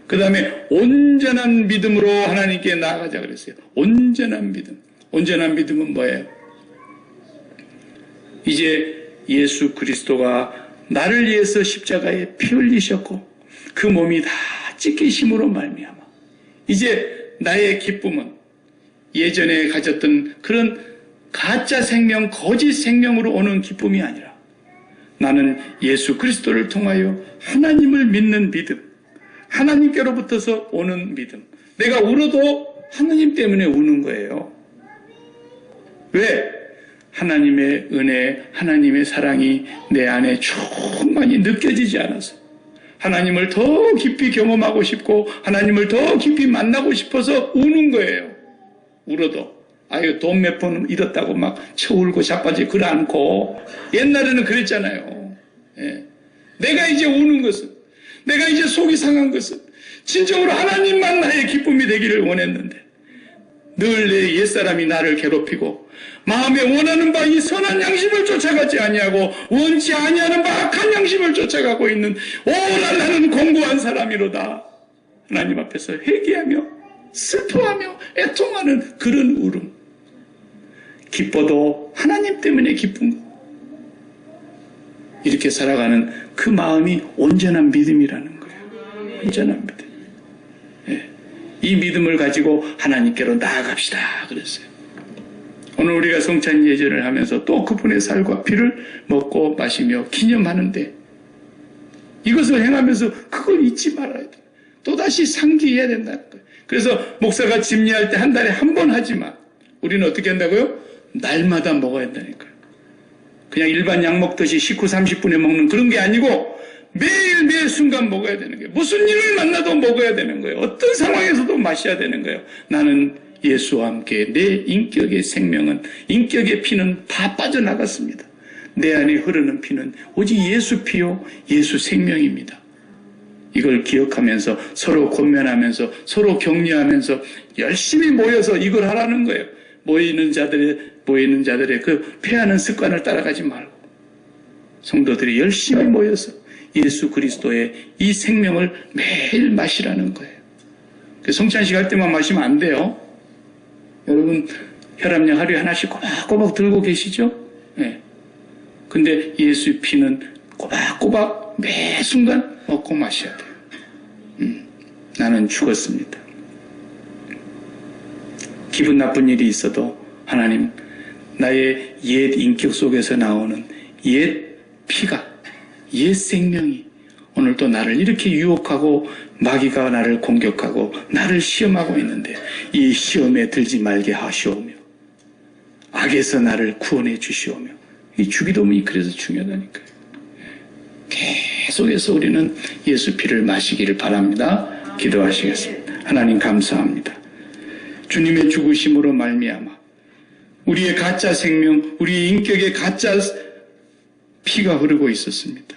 그 다음에 온전한 믿음으로 하나님께 나아가자 그랬어요. 온전한 믿음. 온전한 믿음은 뭐예요? 이제 예수 그리스도가 나를 위해서 십자가에 피 흘리셨고 그 몸이 다 찢기심으로 말미암아 이제 나의 기쁨은 예전에 가졌던 그런 가짜 생명, 거짓 생명으로 오는 기쁨이 아니라 나는 예수 그리스도를 통하여 하나님을 믿는 믿음, 하나님께로부터서 오는 믿음. 내가 울어도 하나님 때문에 우는 거예요. 왜? 하나님의 은혜, 하나님의 사랑이 내 안에 충만히 느껴지지 않아서 하나님을 더 깊이 경험하고 싶고 하나님을 더 깊이 만나고 싶어서 우는 거예요. 울어도. 아유, 돈 몇 번 잃었다고 막 쳐울고 자빠지고 그래 않고 옛날에는 그랬잖아요. 예. 내가 이제 우는 것은, 내가 이제 속이 상한 것은 진정으로 하나님만 나의 기쁨이 되기를 원했는데 늘 내 옛사람이 나를 괴롭히고 마음에 원하는 바 이 선한 양심을 쫓아가지 아니하고 원치 아니하는 바 악한 양심을 쫓아가고 있는 오늘 나는 공고한 사람이로다. 하나님 앞에서 회개하며 슬퍼하며 애통하는 그런 울음. 기뻐도 하나님 때문에 기쁜 거. 이렇게 살아가는 그 마음이 온전한 믿음이라는 거예요. 온전한 믿음. 예. 이 믿음을 가지고 하나님께로 나아갑시다 그랬어요. 오늘 우리가 성찬 예절을 하면서 또 그분의 살과 피를 먹고 마시며 기념하는데 이것을 행하면서 그걸 잊지 말아야 돼. 또다시 상기해야 된다는 거예요. 그래서 목사가 집례할 때 한 달에 한 번 하지만 우리는 어떻게 한다고요? 날마다 먹어야 한다니까요. 그냥 일반 약 먹듯이 식후 30분에 먹는 그런 게 아니고 매일 매 순간 먹어야 되는 거예요. 무슨 일을 만나도 먹어야 되는 거예요. 어떤 상황에서도 마셔야 되는 거예요. 나는 예수와 함께 내 인격의 생명은, 인격의 피는 다 빠져나갔습니다. 내 안에 흐르는 피는 오직 예수 피요 예수 생명입니다. 이걸 기억하면서 서로 권면하면서 서로 격려하면서 열심히 모여서 이걸 하라는 거예요. 모이는 자들의 그 패하는 습관을 따라가지 말고 성도들이 열심히 모여서 예수 그리스도의 이 생명을 매일 마시라는 거예요. 성찬식 할 때만 마시면 안 돼요. 여러분 혈압약 하루에 하나씩 꼬박꼬박 들고 계시죠? 네. 근데 예수 피는 꼬박꼬박 매 순간 먹고 마셔야 돼요. 나는 죽었습니다. 기분 나쁜 일이 있어도 하나님 나의 옛 인격 속에서 나오는 옛 피가, 옛 생명이 오늘도 나를 이렇게 유혹하고 마귀가 나를 공격하고 나를 시험하고 있는데 이 시험에 들지 말게 하시오며 악에서 나를 구원해 주시오며, 이 주기도문이 그래서 중요하다니까요. 계속해서 우리는 예수 피를 마시기를 바랍니다. 기도하시겠습니다. 하나님 감사합니다. 주님의 죽으심으로 말미암아 우리의 가짜 생명, 우리의 인격에 가짜 피가 흐르고 있었습니다.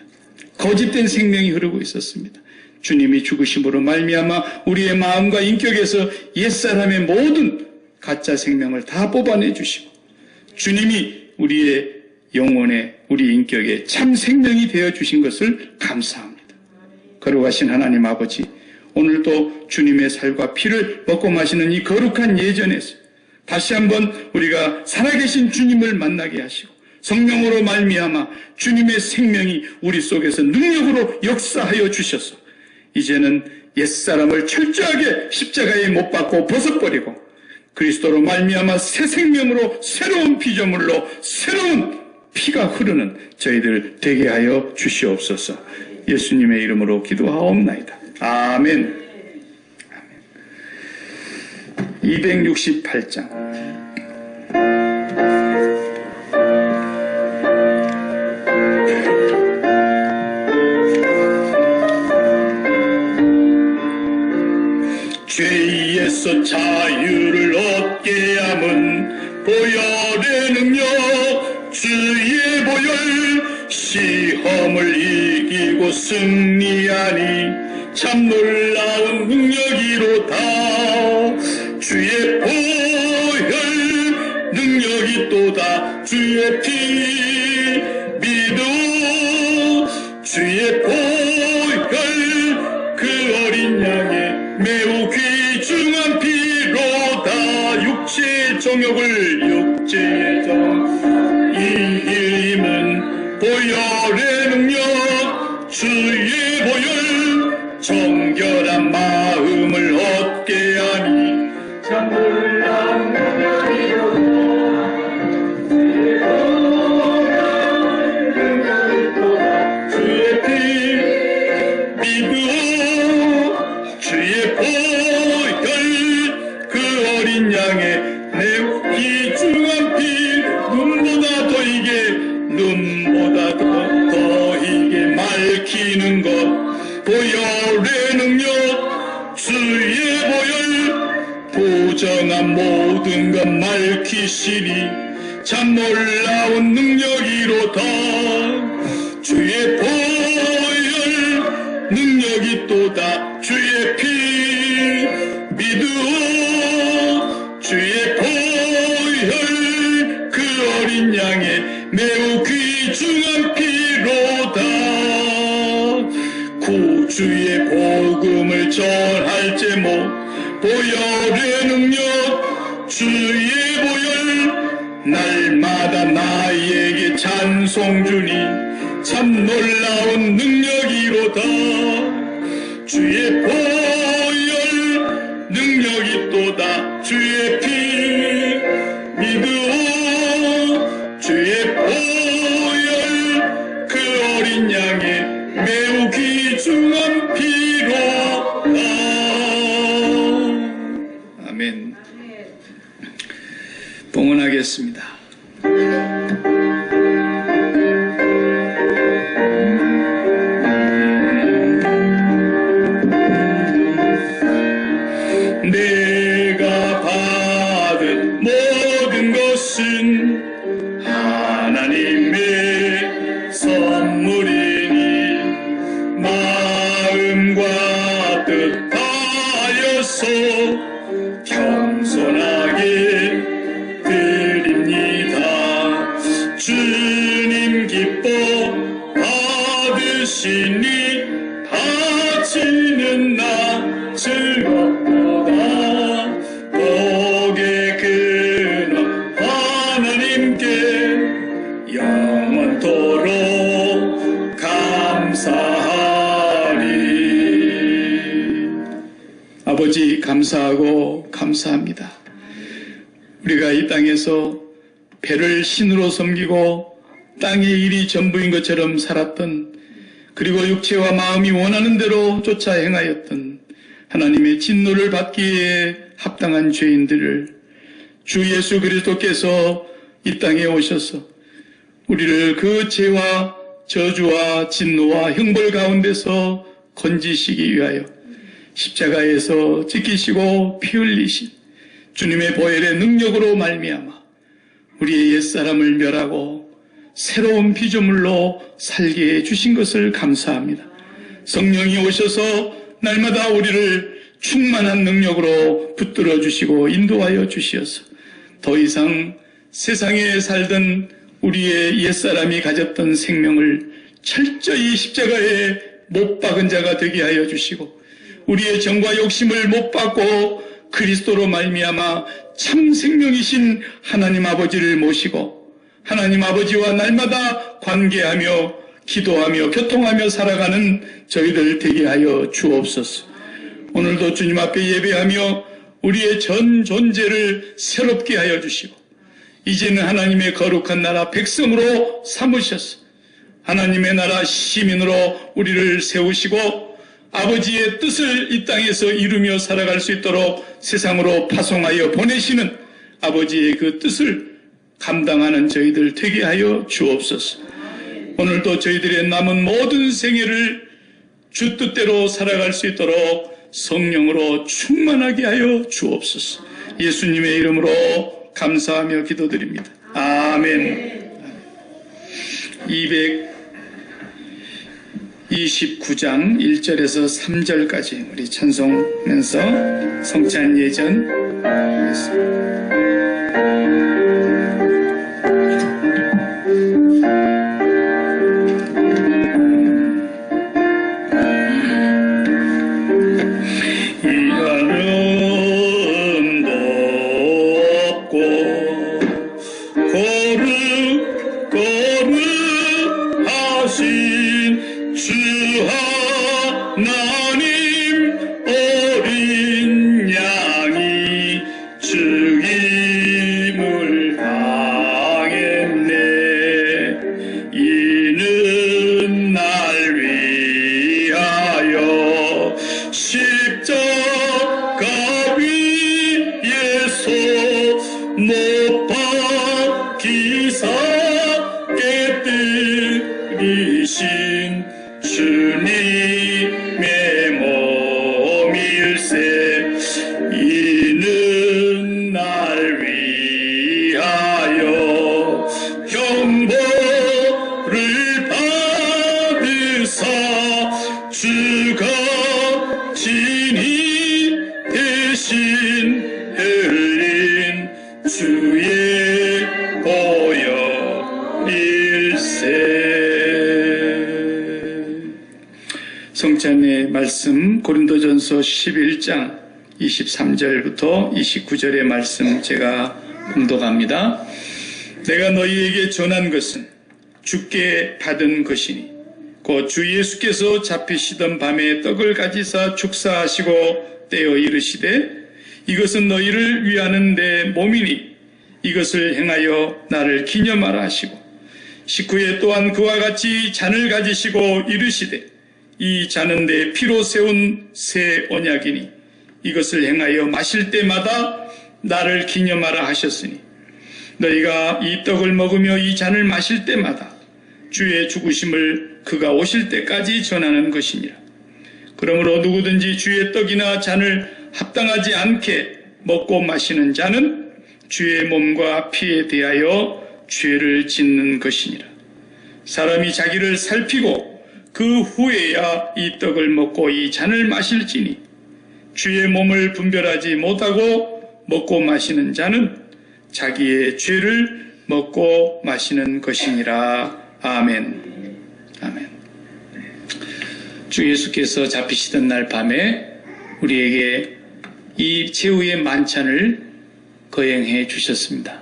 거짓된 생명이 흐르고 있었습니다. 주님이 죽으심으로 말미암아 우리의 마음과 인격에서 옛사람의 모든 가짜 생명을 다 뽑아내 주시고 주님이 우리의 영혼에, 우리 인격에 참 생명이 되어 주신 것을 감사합니다. 거룩하신 하나님 아버지, 오늘도 주님의 살과 피를 먹고 마시는 이 거룩한 예전에서 다시 한번 우리가 살아계신 주님을 만나게 하시고 성령으로 말미암아 주님의 생명이 우리 속에서 능력으로 역사하여 주셔서 이제는 옛사람을 철저하게 십자가에 못 박고 벗어버리고 그리스도로 말미암아 새 생명으로 새로운 피조물로 새로운 피가 흐르는 저희들 되게 하여 주시옵소서. 예수님의 이름으로 기도하옵나이다. 아멘. 268장. 죄에서 자유를 얻게 함은 보혈의 능력, 주의 보혈, 시험을 이기고 승리하니 참 놀라운 능력이로다. 주의 보혈 능력이 또다. 주의 피 믿어. 주의 보혈 그 어린 양의 매우 귀중한 피로다. 육체의 정욕을 육체의 정 이김은 보혈의 능력, 주의 보혈 정결한 마음을 얻게 하니 참 놀라운 능력이로다. 주의 보혈 능력이 또다. 주의 피 믿어. 주의 보혈 그 어린 양의 매우 귀중한 피, 눈보다 더 이게 맑히는 것, 보혈의 능력, 주의 보혈 보정한 모든 것 맑히시니 참 놀라운 능력이로다. 주의 보혈 능력이 또다. 주의 피 믿어. 주의 보혈 그 어린 양의 매우 귀중한 피로다. 구주의 복음을 전할 제목, 보혈의 능력, 주의 보혈 날마다 나에게 찬송 주니 참 놀라운 능력이로다. 주의 보혈 능력이 또다. 주의 피 믿어. 주의 보혈 그 어린 양의 매우 귀중한 피로다. 아멘. 봉헌하겠습니다. 내가 받은 모든 것은 하나님의 선물이니 마음과 뜻 다하여서 겸손하게 드립니다. 주님 기뻐 받으시니 바치는 나 즐겁도다. 복의 근원 하나님께 영원토록 감사하리. 아버지 감사하고 감사합니다. 우리가 이 땅에서 배를 신으로 섬기고 땅의 일이 전부인 것처럼 살았던, 그리고 육체와 마음이 원하는 대로 쫓아 행하였던 하나님의 진노를 받기에 합당한 죄인들을 주 예수 그리스도께서 이 땅에 오셔서 우리를 그 죄와 저주와 진노와 형벌 가운데서 건지시기 위하여 십자가에서 찢기시고 피 흘리신 주님의 보혈의 능력으로 말미암아 우리의 옛사람을 멸하고 새로운 피조물로 살게 해주신 것을 감사합니다. 성령이 오셔서 날마다 우리를 충만한 능력으로 붙들어 주시고 인도하여 주시어서 더 이상 세상에 살던 우리의 옛사람이 가졌던 생명을 철저히 십자가에 못 박은 자가 되게 하여 주시고 우리의 정과 욕심을 못 받고 그리스도로 말미암아 참 생명이신 하나님 아버지를 모시고 하나님 아버지와 날마다 관계하며 기도하며 교통하며 살아가는 저희들 되게 하여 주옵소서. 오늘도 주님 앞에 예배하며 우리의 전 존재를 새롭게 하여 주시고 이제는 하나님의 거룩한 나라 백성으로 삼으셔서 하나님의 나라 시민으로 우리를 세우시고 아버지의 뜻을 이 땅에서 이루며 살아갈 수 있도록 세상으로 파송하여 보내시는 아버지의 그 뜻을 감당하는 저희들 되게 하여 주옵소서. 오늘도 저희들의 남은 모든 생애를 주 뜻대로 살아갈 수 있도록 성령으로 충만하게 하여 주옵소서. 예수님의 이름으로 감사하며 기도드립니다. 아멘. 229장 1절에서 3절까지 우리 찬송하면서 성찬 예전 하겠습니다. 성찬의 말씀 고린도전서 11장 23절부터 29절의 말씀 제가 봉독합니다. 내가 너희에게 전한 것은 주께 받은 것이니 곧 주 예수께서 잡히시던 밤에 떡을 가지사 축사하시고 떼어 이르시되 이것은 너희를 위하는 내 몸이니 이것을 행하여 나를 기념하라 하시고 식후에 또한 그와 같이 잔을 가지시고 이르시되 이 잔은 내 피로 세운 새 언약이니 이것을 행하여 마실 때마다 나를 기념하라 하셨으니 너희가 이 떡을 먹으며 이 잔을 마실 때마다 주의 죽으심을 그가 오실 때까지 전하는 것이니라. 그러므로 누구든지 주의 떡이나 잔을 합당하지 않게 먹고 마시는 자는 주의 몸과 피에 대하여 죄를 짓는 것이니라. 사람이 자기를 살피고 그 후에야 이 떡을 먹고 이 잔을 마실지니 주의 몸을 분별하지 못하고 먹고 마시는 자는 자기의 죄를 먹고 마시는 것이니라. 아멘. 아멘. 주 예수께서 잡히시던 날 밤에 우리에게 이 최후의 만찬을 거행해 주셨습니다.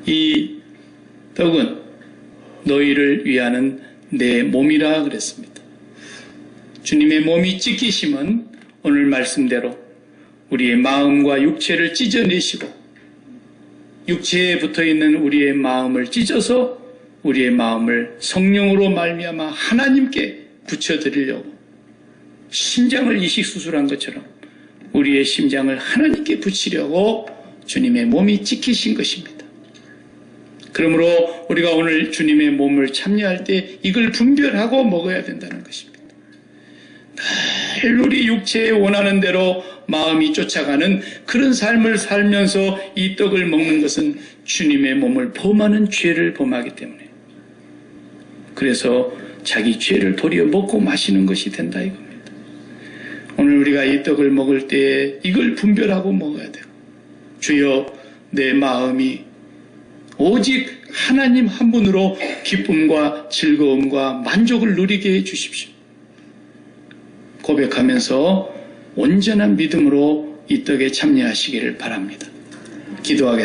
이 떡은 너희를 위하는 내 몸이라 그랬습니다. 주님의 몸이 찢기심은 오늘 말씀대로 우리의 마음과 육체를 찢어내시고 육체에 붙어있는 우리의 마음을 찢어서 우리의 마음을 성령으로 말미암아 하나님께 붙여드리려고 심장을 이식수술한 것처럼 우리의 심장을 하나님께 붙이려고 주님의 몸이 찍히신 것입니다. 그러므로 우리가 오늘 주님의 몸을 참여할 때 이걸 분별하고 먹어야 된다는 것입니다. 늘 우리 육체에 원하는 대로 마음이 쫓아가는 그런 삶을 살면서 이 떡을 먹는 것은 주님의 몸을 범하는 죄를 범하기 때문에 그래서 자기 죄를 도리어 먹고 마시는 것이 된다 이겁니다. 오늘 우리가 이 떡을 먹을 때 이걸 분별하고 먹어야 돼요. 주여 내 마음이 오직 하나님 한 분으로 기쁨과 즐거움과 만족을 누리게 해주십시오. 고백하면서 온전한 믿음으로 이 떡에 참여하시기를 바랍니다. 기도하겠습니다.